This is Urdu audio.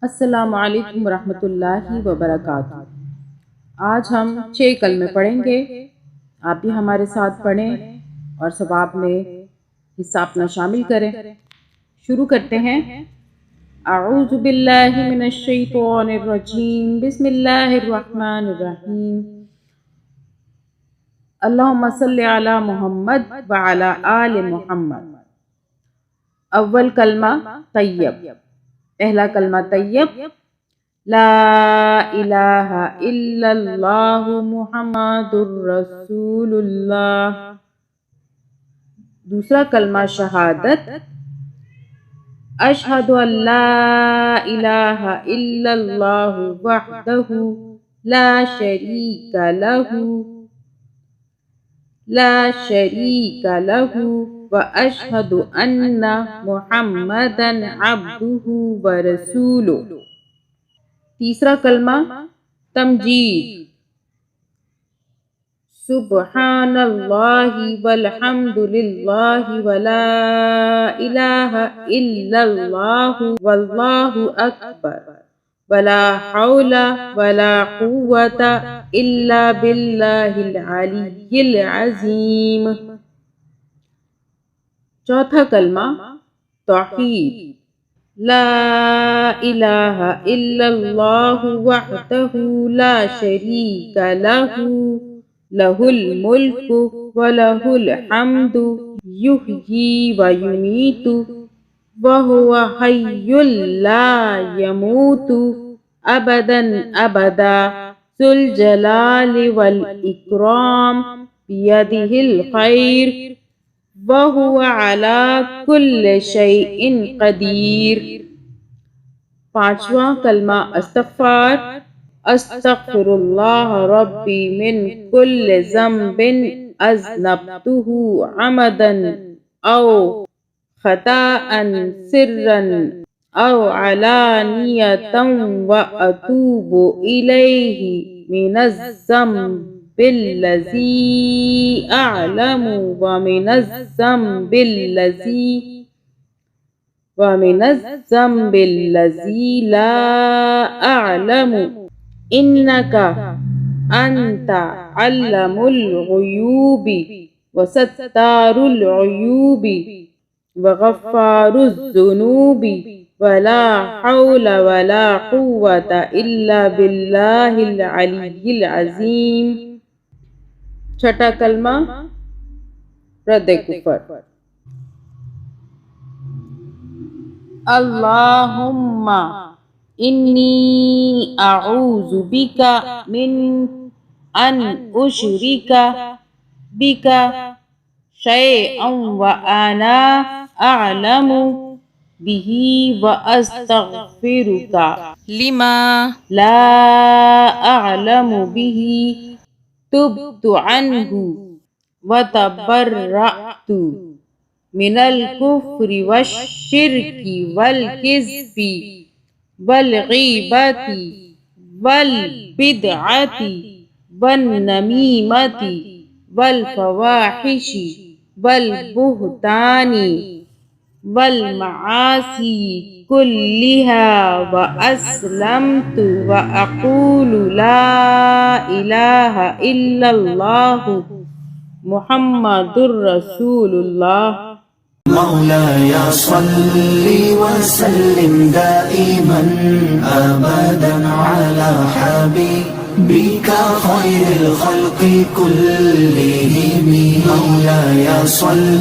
السلام علیکم ورحمۃ اللہ وبرکاتہ۔ آج ہم 6 کلمے پڑھیں گے، آپ بھی ہمارے ساتھ پڑھیں اور ثواب میں حصہ اپنا شامل کریں۔ شروع کرتے ہیں۔ اعوذ باللہ من الشیطان الرجیم، بسم اللہ الرحمن الرحیم۔ اللہم صلی علی محمد وعلی آل محمد۔ اول کلمہ طیب، پہلا کلمہ طیب، لا الہ الا اللہ محمد الرسول اللہ۔ دوسرا کلمہ شہادت، اشہد ان لا الہ الا اللہ وحدہ لا شریک لہ واشہد ان محمدا عبدہ ورسولہ۔ تیسرا کلمہ تمجید، سبحان اللہ والحمد للہ ولا الہ الا اللہ واللہ اکبر ولا حول ولا قوة الا باللہ العلی العظیم۔ چوتھا کلمہ توحید، لا الہ الا اللہ وحدہ لا شریک لہ، لہ الملک ولہ الحمد یحیی ویمیت وہو حی لا یموت ابدا ابدا ذو الجلال والاکرام بیدہ الخیر وَهُوَ عَلَى كُلِّ شَيْءٍ قدیر۔ پانچواں کلمہ استغفار، استغفر اللہ ربی من كل ذنب اذنبتہ عمدا او خطأ سرا او علانیۃ واتوب الیہ من الذنب بالذی اعلم ومن الذنب الذی لا اعلم انک انت علام الغیوب وستار العیوب وغفار الذنوب ولا حول ولا قوة الا باللہ العلی العظیم۔ چھٹا کلمہ رد کفر، اللہم انی اعوذ بک من ان اشرک بک شیئا وانا اعلم بہ واستغفرک لما لا اعلم بہ تبت عنہ وتبرأت من الکفر والشرک والکذب والغیبۃ والبدعۃ والنمیمۃ والفواحش والبہتان والمعاصی كلها وأسلمت وأقول لا إله إلا الله محمد رسول الله۔ مولاي صل وسلم دائما أبدا على حبيبك خير الخلق كلهم، مولاي صل